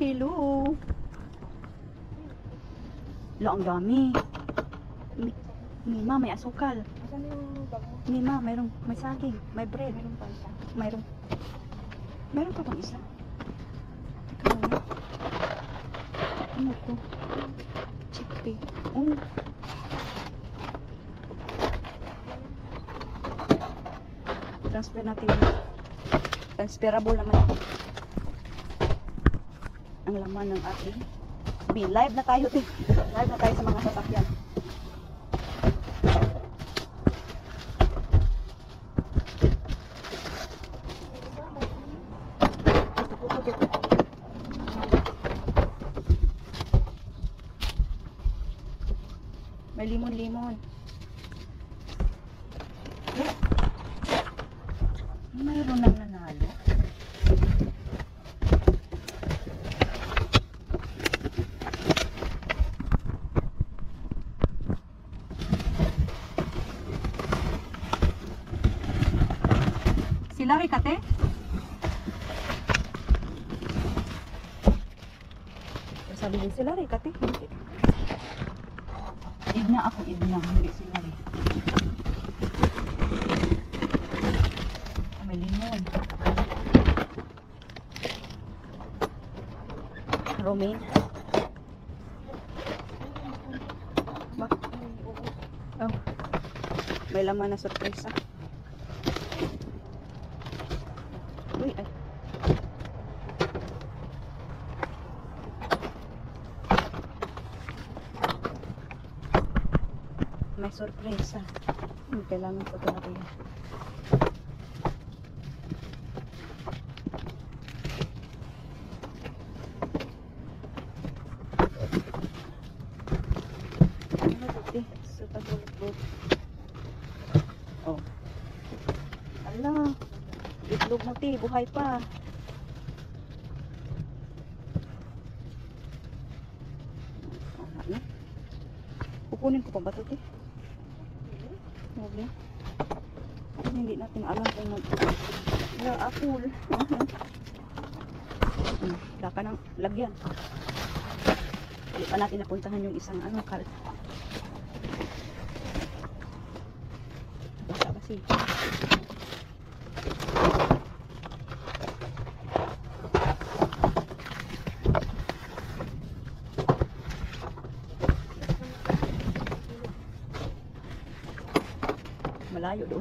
Hello. Lo, ang dami. Mima, may asukal. Asan yung bag mo? Mima, may saging, may bread. Meron pa isa. Meron pa bang isa? Teka muna. Ano to? Chickpea. Oh. Transfer natin. Transferable naman ito. Ang laman ng ating bin. Live na tayo din. Live na tayo sa mga sasakyan. May limon-limon. Mayroon nang nanalo. Sila kate? Sabihin sila kate? Hindi. Idna ako, idna. Hindi sila may limon. Romaine. Ba? Oh. May laman na sorpresa. Uy, ay. May sorpresa. Kailangan ko ito natin. Oh. Ala. Itlog mo ti, buhay pa. Kukunin ko pa ba ito ti? Hindi natin alam kung apple. Wala ka ng lagyan. Hindi pa natin napuntahan yung isang kal. Basta kasi. Malayo doon.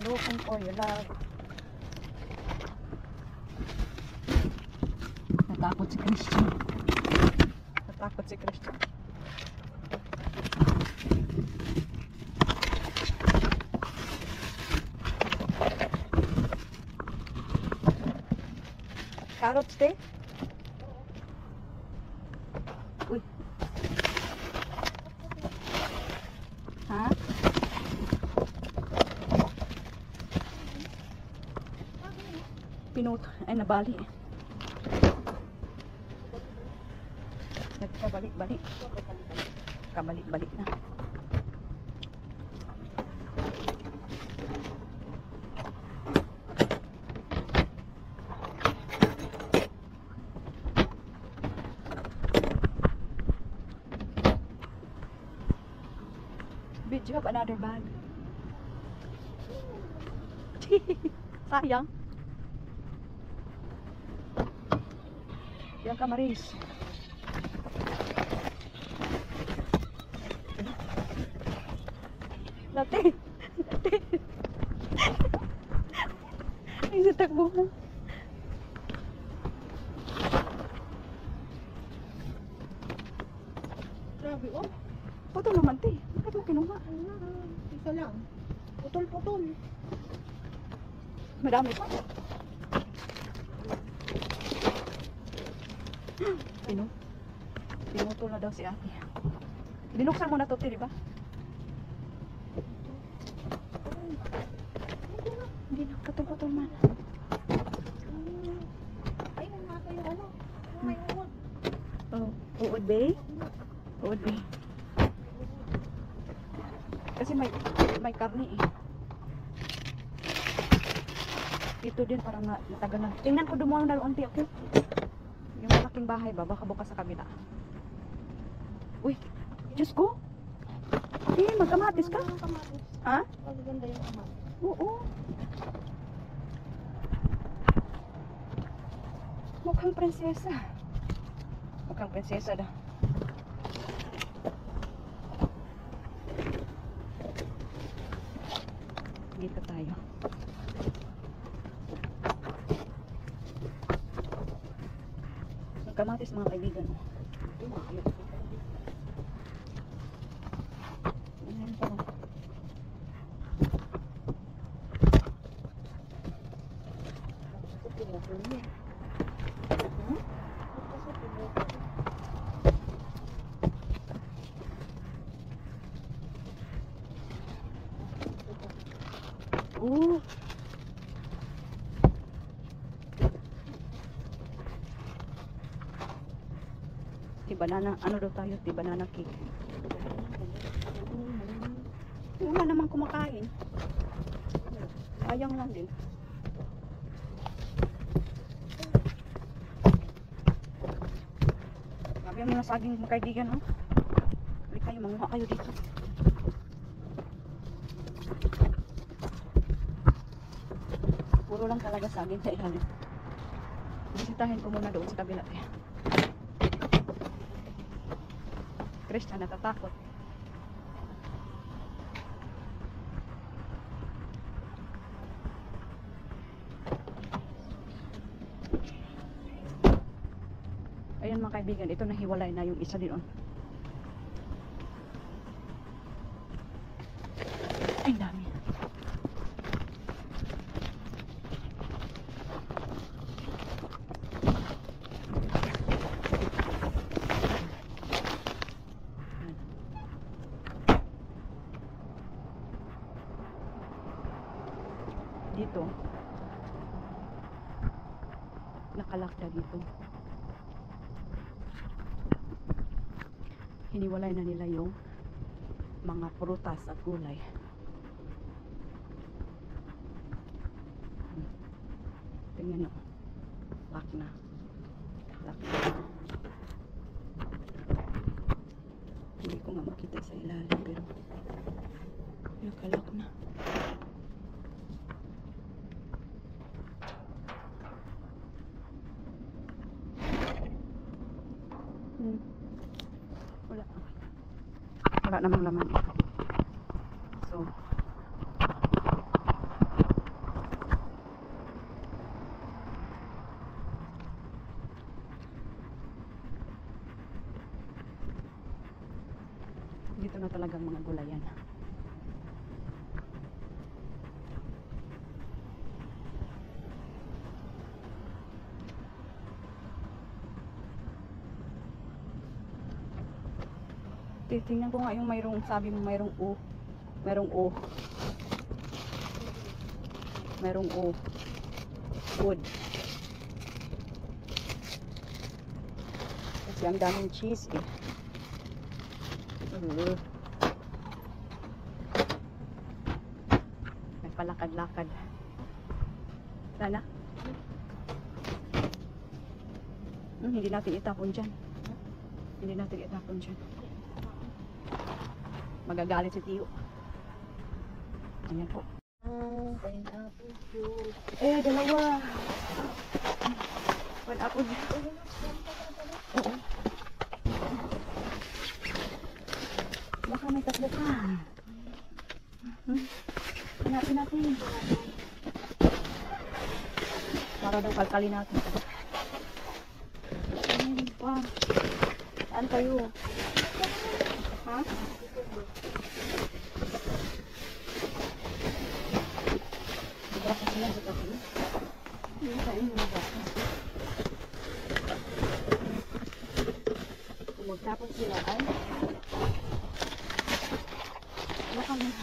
Looking for your love. Natakot si Christian. Natakot si Christian. Carrots te? Uy. Ha? Pinutol. Ay, nabali. Nagkabalik-balik. Kabalik-balik na. Did you have another bag? Sayang. Yan ka, Maris. Lati. Lati. Ay, sa takbuhan. Grabe, oh. Putol naman, te. Bakit mo kinuha? Isa lang. Putol-putol. Madami pa. Pinutol na daw si ate. Binuksan mo na to, te, di ba? Hindi na, putol-putol man. Ay, nang nasa yung ano. May uwag. Oh, oo, Bay? Wood Bay. Kasi may karne eh. Ito din parang matagal na. Tingnan ko dumuha na unti, okay? Yung malaking bahay ba? Baka bukas sa kabila. Uy, Diyos ko. Magkamatis ka? Ha? Maganda yung kamatis. Oo. Mukhang prinsesa. Mukhang prinsesa dah. Dito tayo. Kamatis mga kaibigan. Ayan pa. Oh. Banana, ano daw tayo? Banana cake. Wala naman kumakain. Sayang lang din. Sabi ang mga saging mga kaibigan, oh. Balik kayo, manguha kayo dito. Puro lang talaga saging sa ilalim. Bisitahin ko muna doon sa kabila. Krista natatakot. Ayan mga kaibigan, ito nahiwalay na yung isa din. Ay, dami. Dito nakalakda dito, hiniwalay na nila yung mga prutas at gulay. Tingnan nyo, lock na. Hindi ko nga makita sa ilalim pero nakalak na. Wala namang laman. So dito na talagang mga gulayan. Titingnan ko nga yung mayroong, sabi mo mayroong O. Mayroong O. Mayroong O. Wood. Kasi ang daming cheese eh. May palakad-lakad. Sana? Hindi natin itapon dyan. Hindi natin itapon dyan. Magagalit si Tiyo. Ayan po. Dalawa. Pineapple. Oo. Baka may tatlo ka. Hanapin natin. Para daw kalkalin natin. Ayan pa. Saan kayo? Ha? Baka sila sa tabi. Hindi kain mo baka. Kung magtapon sila ay baka may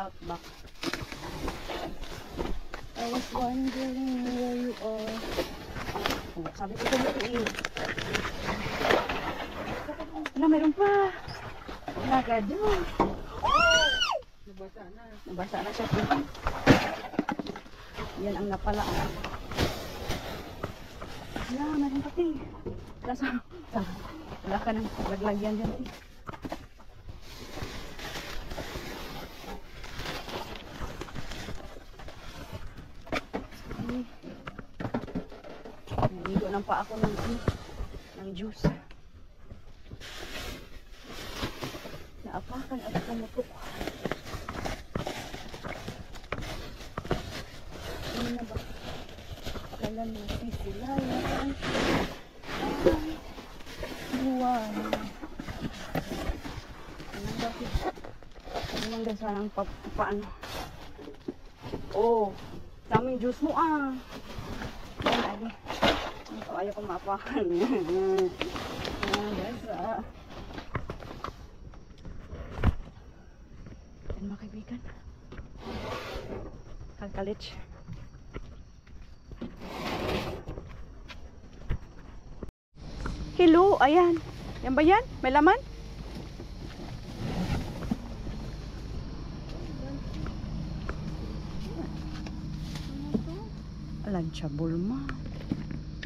out back. I was wondering where you are. Sabi ko sa'yo, Wala, meron pa. Nagad yun. Nabasa na. Nabasa na siya. Yan ang napala. Wala, meron pati. Wala ka nang laglagyan dyan. Naligo lang pa ako ng juice. Naapakan at kamutok. Ano na ba? Kailan mo sila yan? Buwan. Anong bakit? Anong dasarang paano? Oh, daming juice mo ah. Ay, ayaw ko maapakan. Dasa. Yan mga kaibigan. Kalkalits. Hello, ayan. Yan ba yan? May laman? Lunchable man.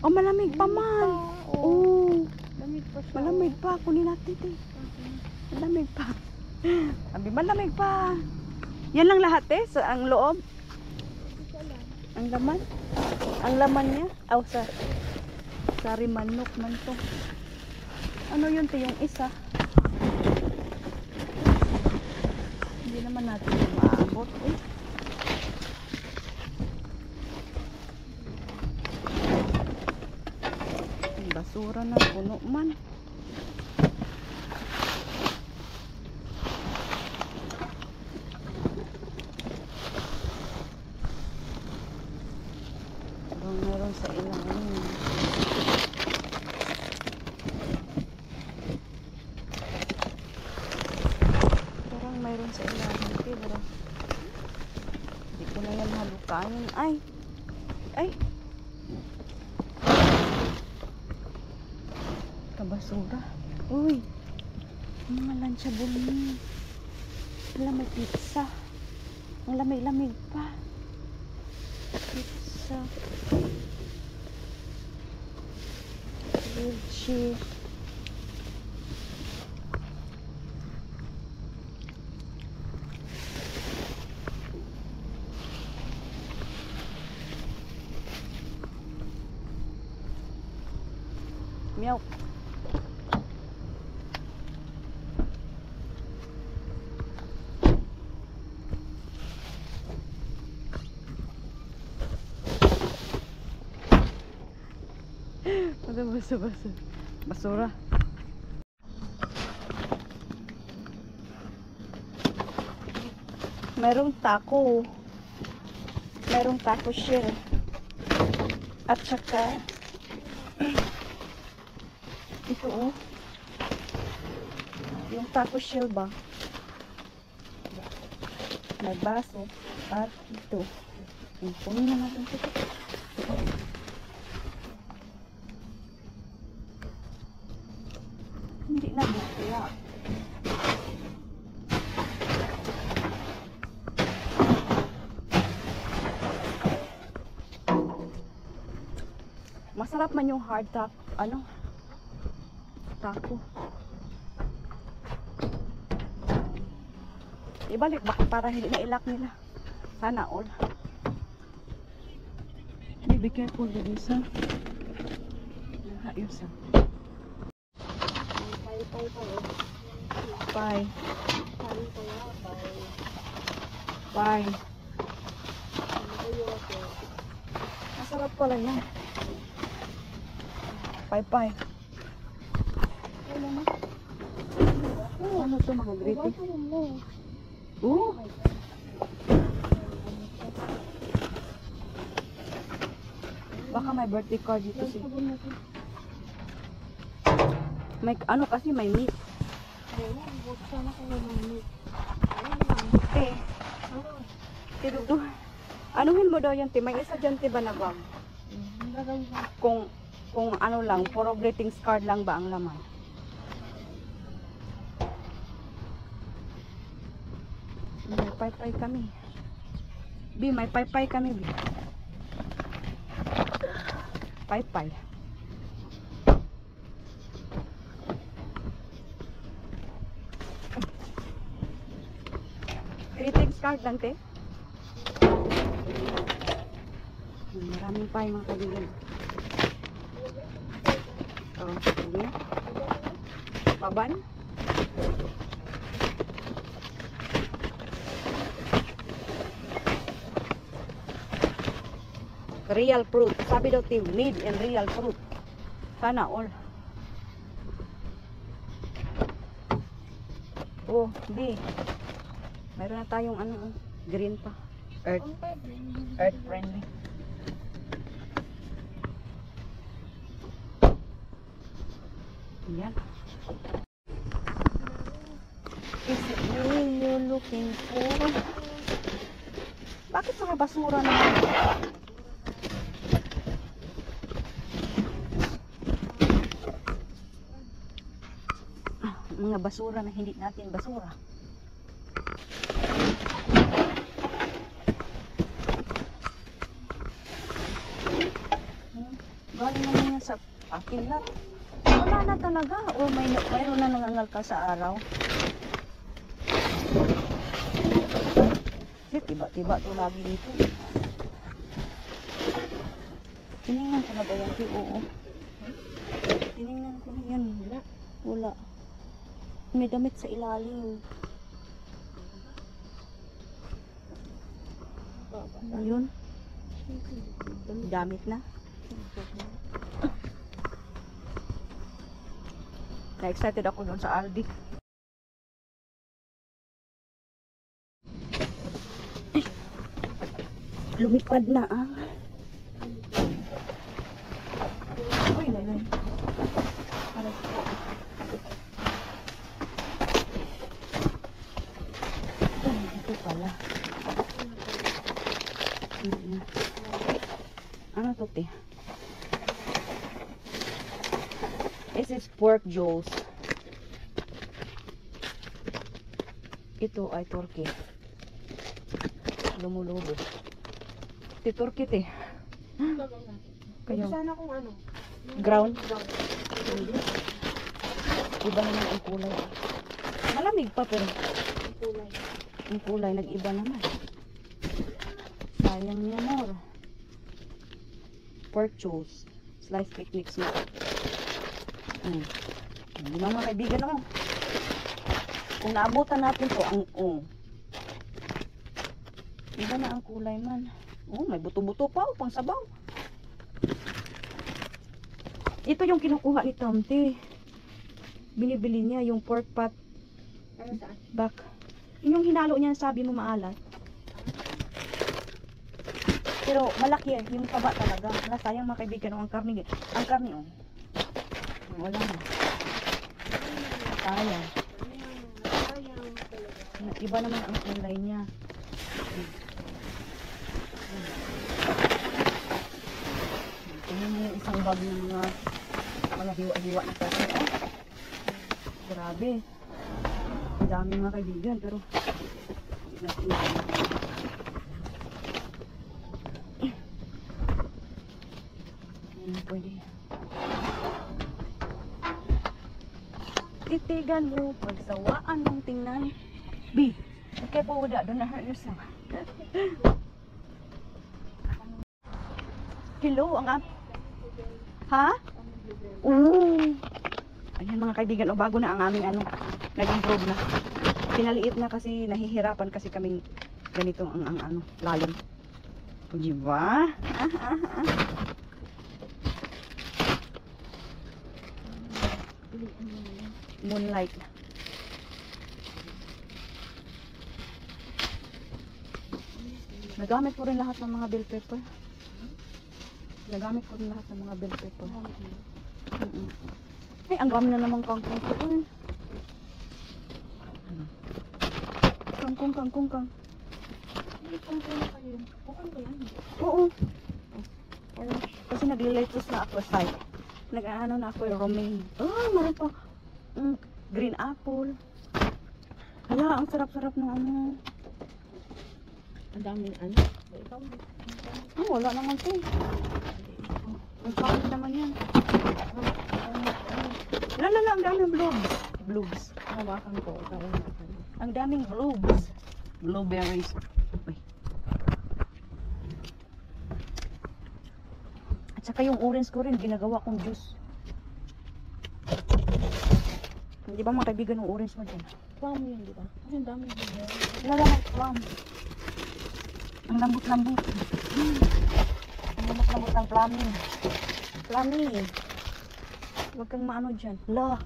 Oh, malamig pa man. Oh, Lamig pa siya. malamig pa. Kunin natin ito. Malamig pa. Sabi, malamig pa. Yan lang lahat eh, sa ang loob. Isa lang. Ang laman. Ang laman niya. Aw, sari manok man to. Ano yun to yung isa? Hindi naman natin maabot eh. Ang basura na puno man. Meron sa ilalim. Parang mayroon sa ilalim. Pero hindi ko na yan halukanin. Ay! Ay! Kabasura. Uy! Ang mga lunchable ni. Wala, may pizza. Ang lamig-lamig pa. Pizza. Grilled cheese. Milk. Basa-basa. Basura. Merong taco. Merong taco shell. At saka ito oh. Yung taco shell ba? May baso. At ito. Punin na natin ito. Hindi na bukla. Masarap man yung hard taco. Ano? Taco. Ibalik ba para hindi na ilak nila. Sana all. Be careful with this, ha? Ayos, ha? Bye. Bye. Masarap pala yan. Bye. Ano to mga grito? Baka may birthday card dito si. May ano kasi may meat. Eh. Tidugdo. Anuhin mo daw yan, te. May isa dyan, te, ba na bag? Kung kung ano lang, puro greetings card lang ba ang laman. May paypay kami. Bi, may paypay kami, Bi. Paypay. Greetings card lang, te. Maraming pa yung mga kaibigan. Oh, sige. Paban. Real fruit. Sabi daw team, made in real fruit. Sana all. Oh, di. Mayroon na tayong ano, green pa. Earth. Earth friendly. Yan. Is it me you're looking for? Bakit mga basura naman? Mga basura na hindi natin basura. Galing naman yan sa akin lang. Wala na talaga. O mayroon na nangangal ka sa araw. Kasi tiba-tiba to lagi dito. Tinignan ko na ba yan? Oo. Tinignan ko na yan. Wala. May damit sa ilalim. Ayun. Damit na. Na-excited ako doon sa Aldi. Lumipad na ang. Uy, lalay. Ito pala. Ano to, te? This is pork jolls. Ito ay turkey. Lumulubo. Ito turkey, te. Kayo. Sana kung ano. Ground. Iba naman ang kulay. Malamig pa pero Kulay. ang kulay nag-iba naman. Sayang niya more. Pork jolls. Slice picnic soup. Hindi mga kaibigan ako. Kung naabutan natin to ang iba na ang kulay man. Oh, may buto-buto pa pang sabaw. Ito yung kinukuha ni Tomte. Binibili niya yung pork pot Para saan? back. Yung hinalo niya sabi mo maalat. Pero malaki yung taba talaga. Wala, sayang mga kaibigan ang karne. Ang karne oh. Wala na. Sayang. Sayang talaga. Iba naman ang kulay niya. Tingnan mo yung isang bag ng mga hiwa-hiwa na kasi. Oh. Grabe. Ang dami mga kaibigan pero pwede. Titigan mo pagsawaan mong tingnan. B, okay po wala doon na hurt yourself. Hello, ang ha? Oo. Ayan mga kaibigan, o bago na ang aming ano, nag-improve na. Pinaliit na kasi nahihirapan kasi kaming ganito ang ano, lalim. O diba? Moonlight. Nagamit ko rin lahat ng mga bell pepper. Nagamit ko rin lahat ng mga bell pepper. Ay, ang dami na naman kangkong ko. Kangkong. Hindi kung ano kayo. Bukod ba yan? Oo. Kasi naglilighters na ako sa site. Nag-ano na ako yung romaine. Oh, meron pa. Green apple. Hala, ang sarap-sarap ng ano. Ang daming ano. Ikaw, Oh, wala naman to. Ang pangit naman yan. Lala, ang daming blobs. Blobs. hawakan ko. Ikaw, Ang daming blobs. Blueberries. Uy. At saka yung orange ko rin, ginagawa kong juice. Di ba mga kaibigan ng orange mo dyan? plum yun, di ba? Kasi ang daming bigyan. Lala ng plum. Ang lambot-lambot. Ang lambot-lambot ng plummy. Plummy. Huwag kang maano dyan. La,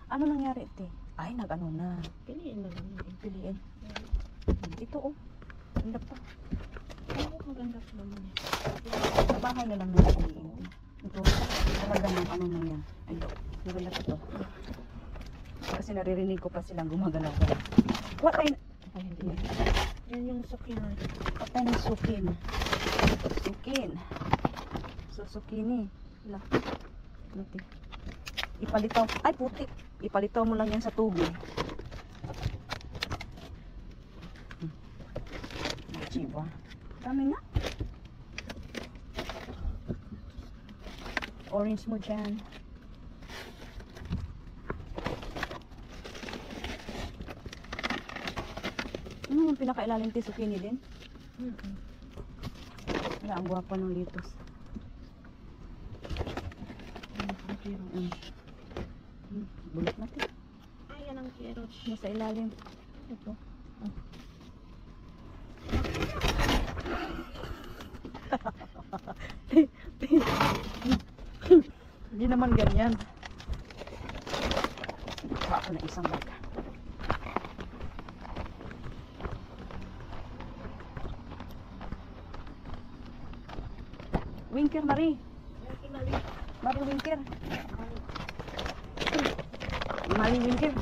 ano nangyari ite? Ay, nag-ano na. Piliin na lang. Piliin. Ito oh. Ganda pa. Oo, maganda pa naman. Sa bahay na lang natin piliin. Ito, talaga ng ano na yan. Ay, maganda pa to. Kasi naririnig ko pa silang gumagalaw. What ay... Ay, hindi. Yan yung sukin. Patay ng sukin. Sukin. Susukini. Wala. Natin. Ipalitaw. Ay, putik. Ipalitaw mo lang yan sa tubig. Chiba. Dami na. Orange mo dyan. Ano yung pinakailalim ti zucchini din? Wala, ang guwapo ng litos. Bulot natin. Ay, yan ang carrots. Nasa ilalim. Ito. Hindi naman ganyan. Baka na isang baka. Winker, Marie. Marie Winker. Marie Winker.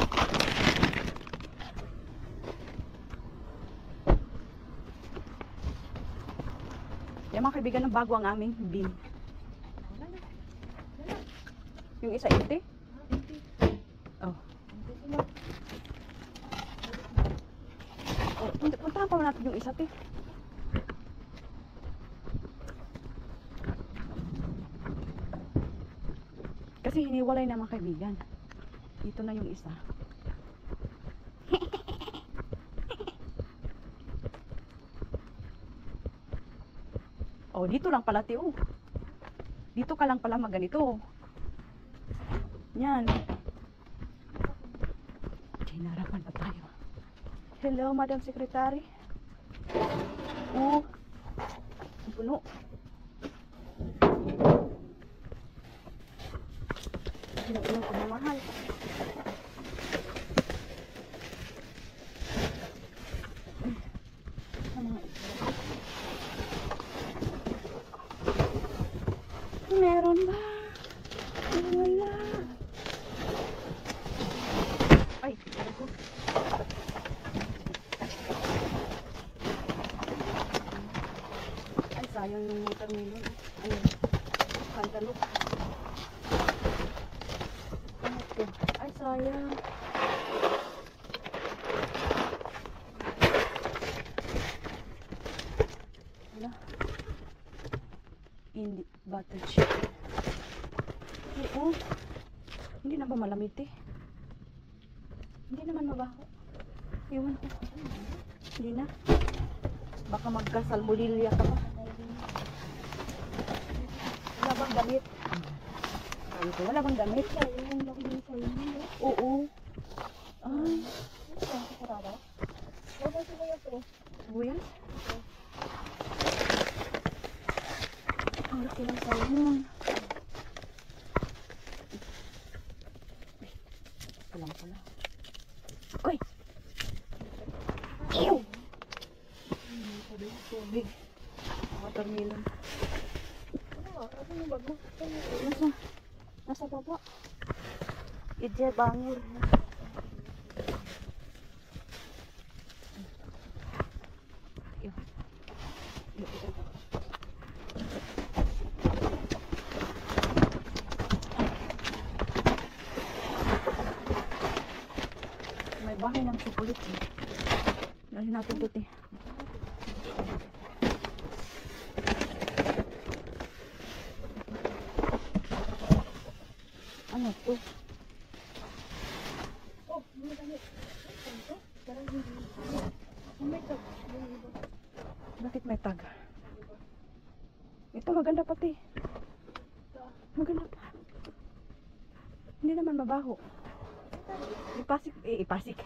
Yan mga kaibigan, ng bago ang aming bin. Yung isa ite? Oh. Oh, puntahan pa natin yung isa, te. Kasi hiniwalay na mga kaibigan. Dito na yung isa. Oh, dito lang pala, Teo. Dito ka lang pala maganito. Yan. Hinarapan pa tayo. Hello, Madam Secretary. Oh. Ang puno. Pinag-ulang ko na mahal. Meron ba? Wala. Ay, meron ko. Ay, sayang yung watermelon. Ayun. Cantaloupe. Ano ito? Ay, sayang. Wala. Hindi. Butter chicken. Oo. Hindi na ba malamit eh? Hindi naman mabaho. Iwan ko. Hindi na. Baka magkasalmulilya ka pa. Wala bang damit? Wala bang damit? Oo. Ay. Sibuyas? Ang laki ng salmon. Pulang pala. Uy! Ew! Tubig. Watermelon. Nasa? Nasa baba. Idya bangir. Ew. tayo ng chocolate eh. Dali natin ito eh. Ano to? Oh, may dami. Ito? Parang hindi. Oh, may tag. Yung iba. Bakit may tag? Ito maganda pati. Maganda pa. Hindi naman mabaho. Ipasik, ipasik.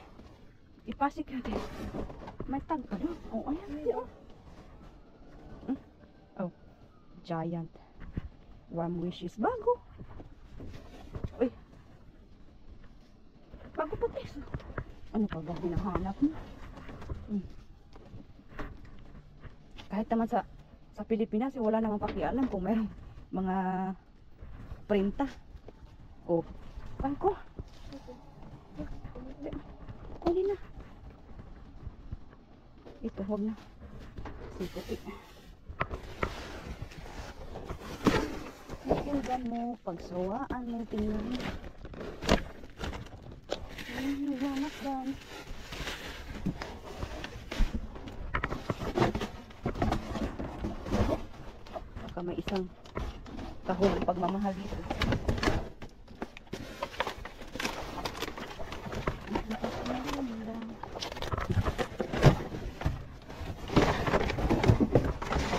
Ipasik natin. May tag pa doon. Oh, ayan. Ayan. Oh, giant. Warm wishes. Bago. Uy. Bago pati. Ano pa ba hinahanap mo? Kahit naman sa Pilipinas, wala namang pakialam kung mayroong mga printa. O, bangko. Kunin na. Ito, huwag na. Siputi. Pakinggan mo, pagsawaan mo, tingnan mo. Ay, nagwamak yan. Baka may isang tahong pagmamahal dito.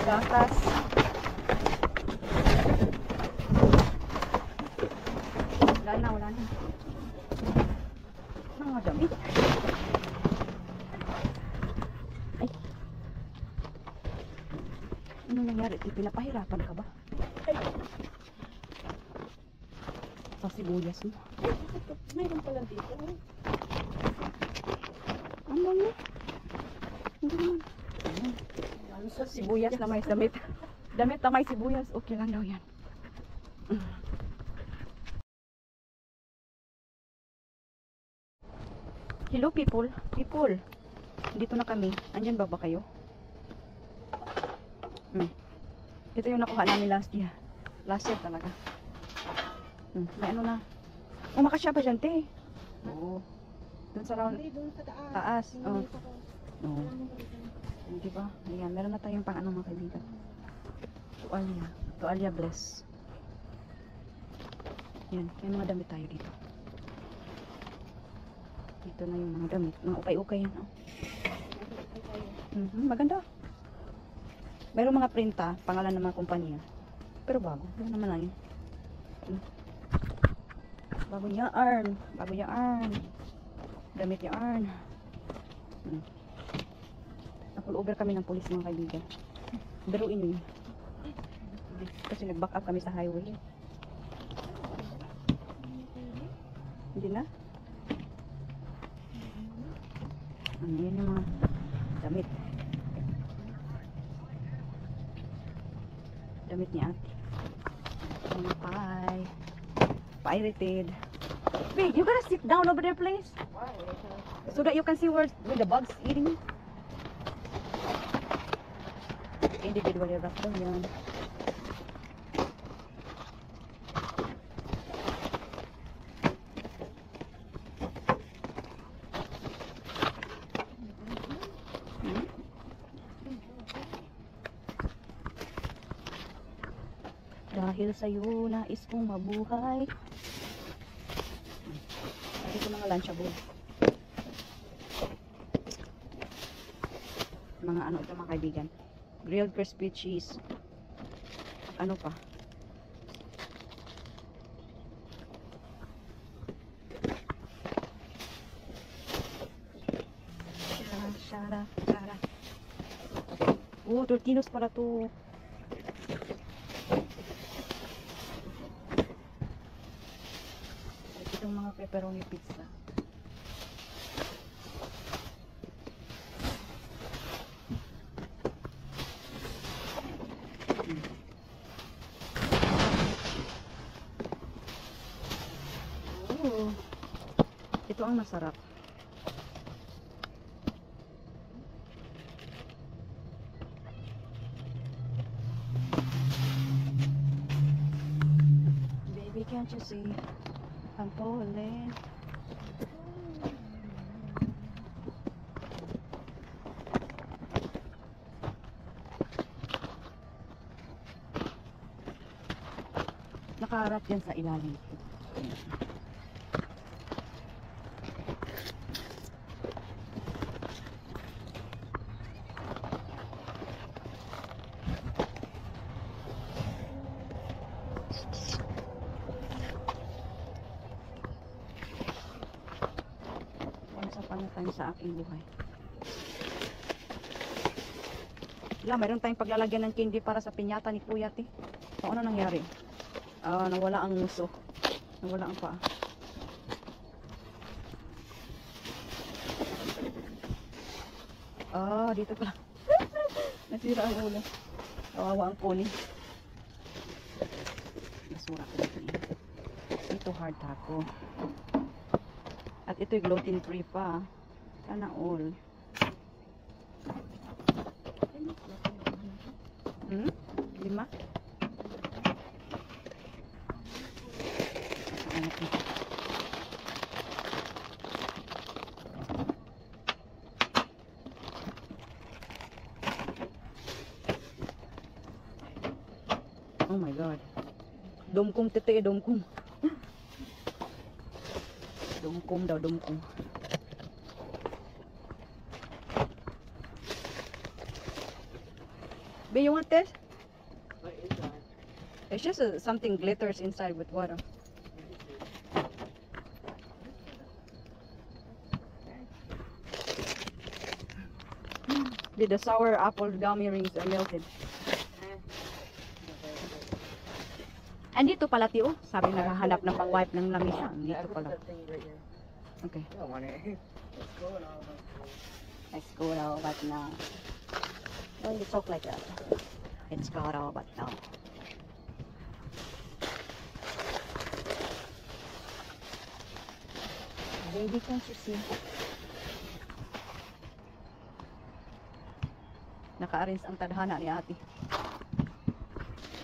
Gatas. Wala na, wala na. Mga damit. Ay. Ano nangyari? Pinapahirapan ka ba? Ay. Sa sibuyas mo. Mayroon pala dito. Ano mo? Hindi naman. Ayan. Sa sibuyas na may damit. Damit na may sibuyas. Okay lang daw yan. Hello people. People. Dito na kami. Andyan ba kayo? Ito yung nakuha namin last year. Last year talaga. May ano na. Oh, makasya pa dyan, te. Oo. Doon sa round. Hindi, doon sa taas. Taas. Oo. Dito ko. Oo. Diba? Ayan, meron na tayong pang ano mga kaibigan. Tualya. Tualya bless. Yan. May mga damit tayo dito. Dito na yung mga damit. Mga ukay-ukay yan. Oh. Maganda. Mayroong mga printa, pangalan ng mga kumpanya. Pero bago. Ano naman lang yun. Bago yarn. Bago yarn. Damit yarn. Napull over kami ng pulis mga kaibigan. Biruin yun. Kasi nag-back up kami sa highway. Hindi na? Yan yung mga damit. Damit ni ate. Mga pie. Pirated. Wait, you gotta sit down over there, please. So that you can see where the bugs eating. Individual yung wrap yan. Dahil sa'yo, nais kong mabuhay. Ito mga lunchable. Mga ano ito mga kaibigan. Grilled crispy cheese. Ano pa? Shara. Oh, tortinos para to. Itong mga pepperoni pizza. Oh, ito ang masarap. Baby, can't you see? I'm falling. Nakaharap yan sa ilalim. Once upon a time sa aking buhay. Wala, mayroon tayong paglalagyan ng candy para sa pinyata ni Kuya, te. So, ano nangyari? Nawala ang muso. Nawala ang paa. Dito pala. Nasira ang ulo. Kawawa ang pony. Basura ko dito eh. Ito hard taco. At ito'y gluten free pa. Sana all. Hmm? 5? Ano ito? Oh my God. Dumkum tito eh, dumkum. Dumkum daw, dumkum. Be, you want this? What is that? It's just something glitters inside with water. The sour apple gummy rings are melted. Andito pala, Tio. Sabi naghahanap ng pang-wipe ng lamisa. Yeah, Andito put pala. that thing right here. Okay. I don't want it. Let's go now. Let's go now, but now. Why you talk like that? Let's go now, but now. Baby, can't you see? Naka-arrange ang tadhana ni ate.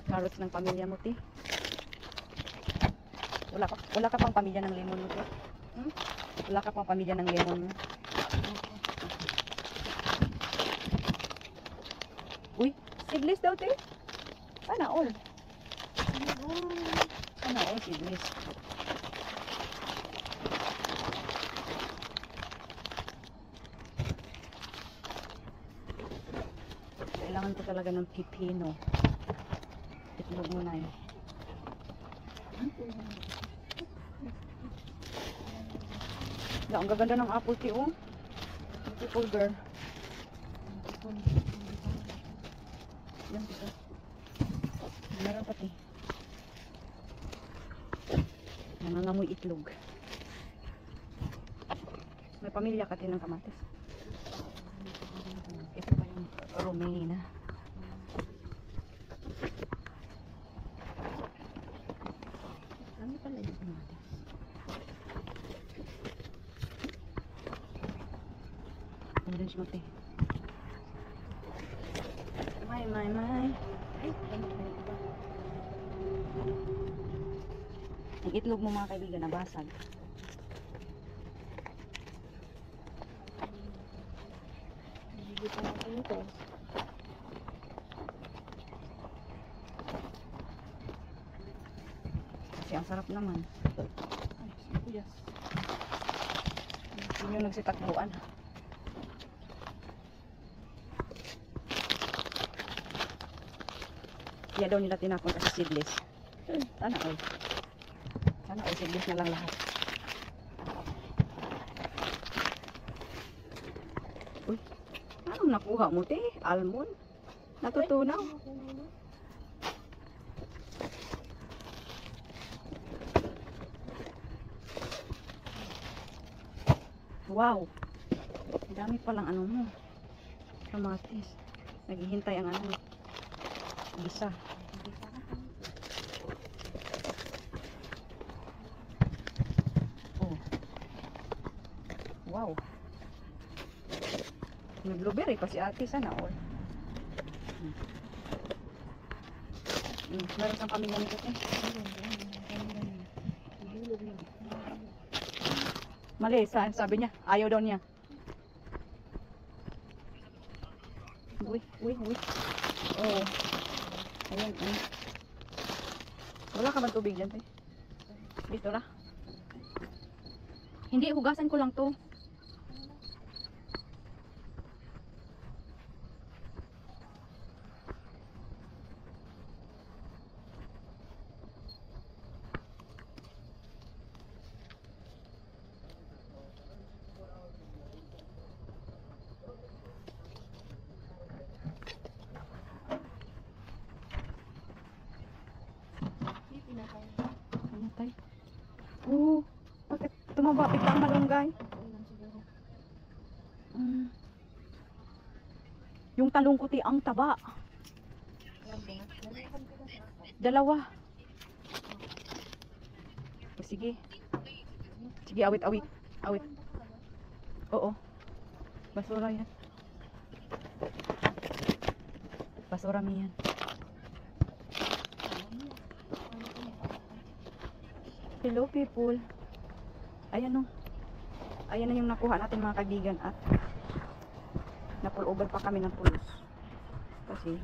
Carrots ng pamilya mo, ti. Wala ka pang pamilya ng lemon mo, ti. Hmm? Wala ka pang pamilya ng lemon mo. Uy, seedless daw, ti. Sana all. Sana all seedless. Kailangan ko talaga ng pipino. Itlog mo na eh. Ang gaganda ng apple tea, oh. Beautiful girl. Yan, ito. Meron pati. Nangangamoy itlog. May pamilya ka din ng kamatis. Ito pa yung romaine. Ano pala yung kamatis? Orange mo, te. My. Ang itlog mo, mga kaibigan, nabasag. Kasi ang sarap naman. Ay, sibuyas. Yun yung nagsitakbuan. Kaya daw nila tinapon kasi seedless. Sana all. Sana all seedless na lang lahat. Uy, anong nakuha mo, te? Almond? Natutunaw? Wow! Ang dami palang ano mo. Kamatis. Naghihintay ang ano. Bisa. Oh. Wow. May blueberry pa si ate, sana all. Meron kang pamilya nito, eh. Mali, sabi niya, ayaw daw niya. Uy. Oh. Ayan, Wala ka man tubig dyan, te. Dito na. Hindi, hugasan ko lang to. Hindi pinakain. Ano tayo? Oo. Bakit tumaba? Bigla ang malunggay. Ulan siguro. Mm. Yung talong ko, te, ang taba. Alam ko nga. Nalikan ko na. Dalawa. O, sige. Sige, awit, awit. Awit. Oo. Basura yan. Basura mi yan. Hello people. Ayan o. Ayan na yung nakuha natin mga kaibigan at na-pull over pa kami ng pulos. Kasi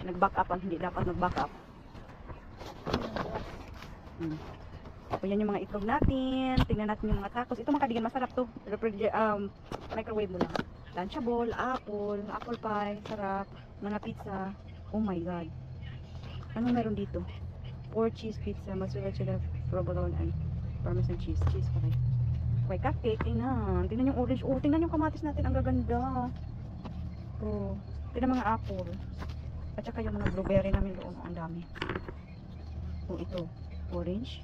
nag-back up ang hindi dapat nag-back up. So yan yung mga itlog natin. Tingnan natin yung mga tacos. Ito mga kaibigan, masarap to. Microwave mo lang. Lunchable, apple pie, sarap. Mga pizza. Oh my god. Anong meron dito? 4 cheese pizza, mozzarella cheddar, provolone, and parmesan cheese. Cheese pa kayo. Okay, cupcake. Tingnan. Tingnan yung orange. Oh, tingnan yung kamatis natin. Ang gaganda. Oh, tingnan mga apple. At saka yung mga blueberry namin doon. Ang dami. Oh, ito. Orange.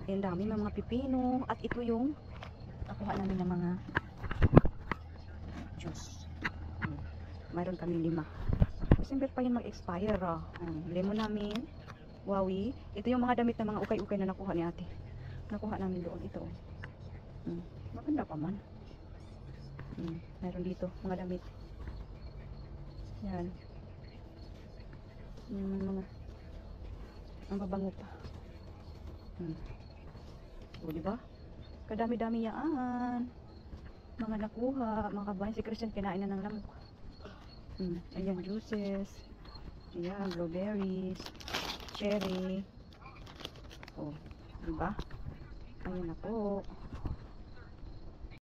Ang dami. May mga pipino. At ito yung nakuha namin ng mga juice. Mayroon kami 5. December pa yan mag-expire. Lemon namin. Wowie. Ito yung mga damit na mga ukay-ukay na nakuha ni ate. Nakuha namin doon. Ito. Maganda pa man. Mayroon dito. Mga damit. Yan. Mga ang babango pa. O, diba? Kadami-dami yan. Mga nakuha. Mga kabayan. Si Christian kinain na ng lamok. Ayan, juices. Ayan, blueberries. Cherry. Oh, diba? Ayan na po.